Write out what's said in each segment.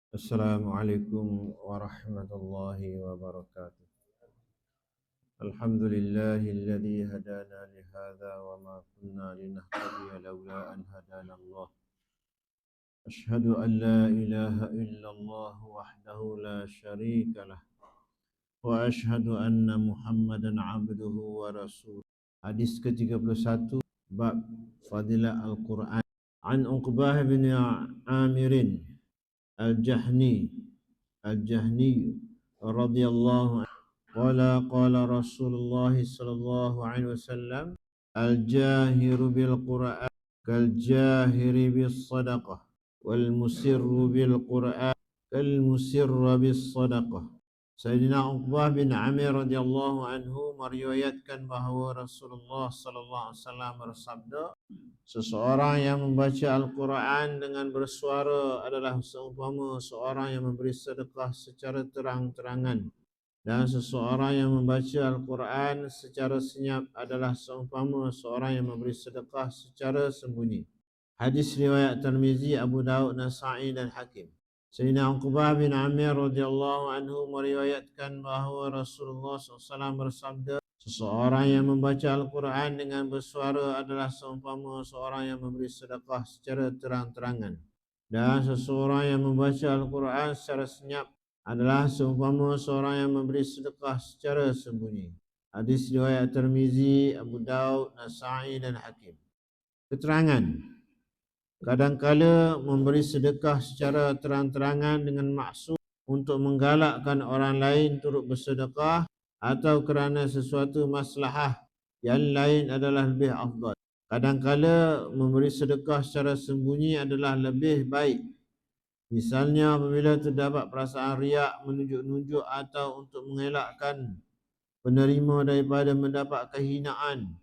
Assalamualaikum warahmatullahi wabarakatuh. Alhamdulillahilladzi hadana li hadza wa ma kunna linahtadiya laula an hadana Allah. Ashhadu an la ilaha illallah wahdahu la syarika lah wa ashhadu anna Muhammadan abduhu wa rasuluh. Hadis ke-31 bab Fadilah Al-Quran. An Uqbah bin Amirin Al-Jahni Al-Jahni radhiyallahu anhu qala Rasulullah sallallahu alaihi wasallam al-jahiru bil Qur'an kal jahiri bis sadaqah wal musirru bil Qur'an kal musirra bis sadaqah. Sayyidina Uqbah bin Amir radhiyallahu anhu meriwayatkan bahawa Rasulullah sallallahu alaihi wasallam bersabda, seseorang yang membaca Al-Quran dengan bersuara adalah seumpama seorang yang memberi sedekah secara terang-terangan, dan seseorang yang membaca Al-Quran secara senyap adalah seumpama seorang yang memberi sedekah secara sembunyi. Hadis riwayat Tirmizi, Abu Daud, Nasa'i dan Hakim. Sayyidina Uqbah bin Amir radhiyallahu anhu meriwayatkan bahawa Rasulullah SAW bersabda, seseorang yang membaca Al-Quran dengan bersuara adalah seumpama seorang yang memberi sedekah secara terang-terangan, dan seseorang yang membaca Al-Quran secara senyap adalah seumpama seorang yang memberi sedekah secara sembunyi. Hadis riwayat Tirmizi, Abu Daud, Nasa'i dan Hakim. Keterangan: kadangkala memberi sedekah secara terang-terangan dengan maksud untuk menggalakkan orang lain turut bersedekah atau kerana sesuatu maslahah yang lain adalah lebih afdal. Kadangkala memberi sedekah secara sembunyi adalah lebih baik. Misalnya apabila terdapat perasaan riak, menunjuk-nunjuk atau untuk mengelakkan penerima daripada mendapat kehinaan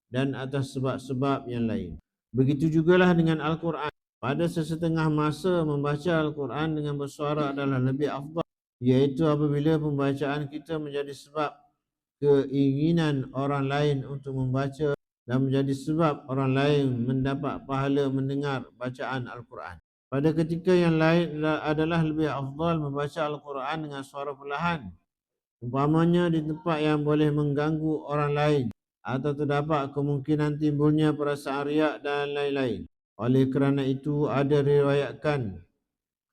dan atas sebab-sebab yang lain. Begitu jugalah dengan Al-Quran. Pada sesetengah masa membaca Al-Quran dengan bersuara adalah lebih afdal, iaitu apabila pembacaan kita menjadi sebab keinginan orang lain untuk membaca dan menjadi sebab orang lain mendapat pahala mendengar bacaan Al-Quran. Pada ketika yang lain adalah lebih afdal membaca Al-Quran dengan suara perlahan, umpamanya di tempat yang boleh mengganggu orang lain atau terdapat kemungkinan timbulnya perasaan riak dan lain-lain. Oleh kerana itu, ada diriwayatkan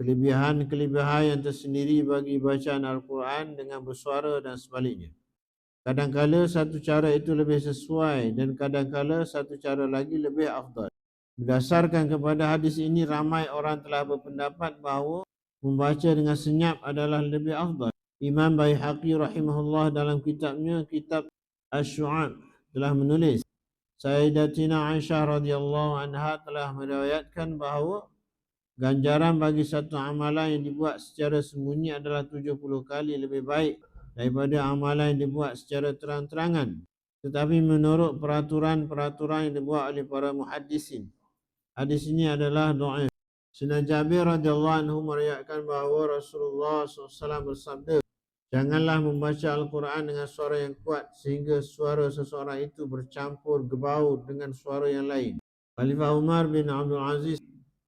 kelebihan-kelebihan yang tersendiri bagi bacaan Al-Quran dengan bersuara dan sebaliknya. Kadangkala satu cara itu lebih sesuai dan kadangkala satu cara lagi lebih afdal. Berdasarkan kepada hadis ini, ramai orang telah berpendapat bahawa membaca dengan senyap adalah lebih afdal. Imam Baihaqi rahimahullah dalam kitabnya Kitab Asy-Syu'ab telah menulis, Sayyidatina Aisyah radhiyallahu anha telah meriwayatkan bahawa ganjaran bagi satu amalan yang dibuat secara sembunyi adalah 70 kali lebih baik daripada amalan yang dibuat secara terang-terangan. Tetapi menurut peraturan-peraturan yang dibuat oleh para muhaddisin, hadis ini adalah dhaif. Sayyidina Jabir radhiyallahu anhu meriwayatkan bahawa Rasulullah SAW bersabda, janganlah membaca Al-Quran dengan suara yang kuat sehingga suara seseorang itu bercampur gebau dengan suara yang lain. Khalifah Umar bin Abdul Aziz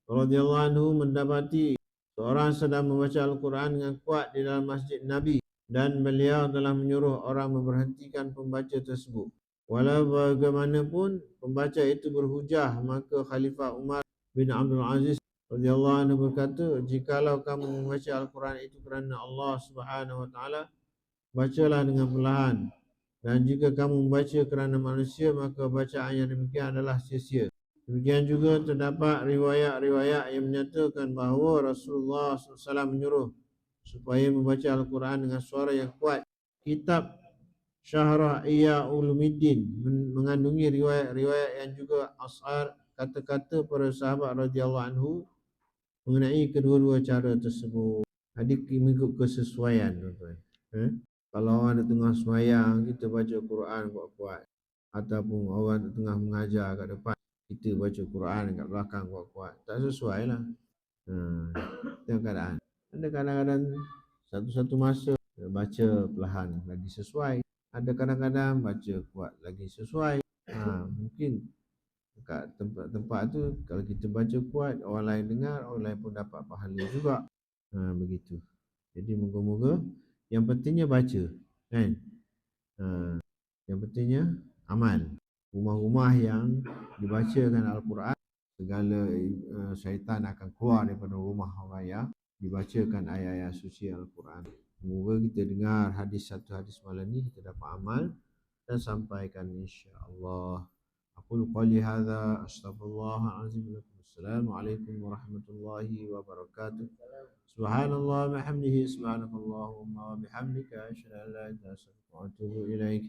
radhiyallahu anhu mendapati seorang sedang membaca Al-Quran dengan kuat di dalam masjid Nabi, dan beliau telah menyuruh orang memberhentikan pembaca tersebut. Walau bagaimanapun pembaca itu berhujah, maka Khalifah Umar bin Abdul Aziz radhiyallahu anhu berkata, jikalau kamu membaca Al-Quran itu kerana Allah Subhanahu wa taala, bacalah dengan perlahan. Dan jika kamu membaca kerana manusia, maka bacaan yang demikian adalah sia-sia. Demikian juga terdapat riwayat-riwayat yang menyatakan bahawa Rasulullah SAW menyuruh supaya membaca Al-Quran dengan suara yang kuat. Kitab Syarah Ihya Ulumuddin mengandungi riwayat-riwayat yang juga asar kata-kata para sahabat radhiyallahu anhu mengenai kedua-dua cara tersebut. Adik mengikut kesesuaian, tuan-tuan. Kalau orang di tengah sembahyang, kita baca Quran kuat-kuat. Ataupun orang di tengah mengajar kat depan, kita baca Quran kat belakang kuat-kuat. Tak sesuai lah. Tengok keadaan. Ada kadang-kadang satu-satu masa baca perlahan lagi sesuai. Ada kadang-kadang baca kuat lagi sesuai. Mungkin kat tempat-tempat tu kalau kita baca kuat, orang lain dengar, orang lain pun dapat pahala juga. Begitu. Jadi moga-moga yang pentingnya baca, kan? Ha, yang pentingnya amal. Rumah-rumah yang dibacakan Al-Quran, segala syaitan akan keluar daripada rumah orang yang dibacakan ayat-ayat suci Al-Quran. Semoga kita dengar satu hadis malam ni, kita dapat amal dan sampaikan insya-Allah. Aku qali hadza astaghfirullahalazim lakum. Assalamualaikum warahmatullahi wabarakatuh. Subhanallah wa bihamdihi subhanakallahumma wa bihamdika asyhadu an la ilaha illa anta astaghfiruka wa atubu ilaik.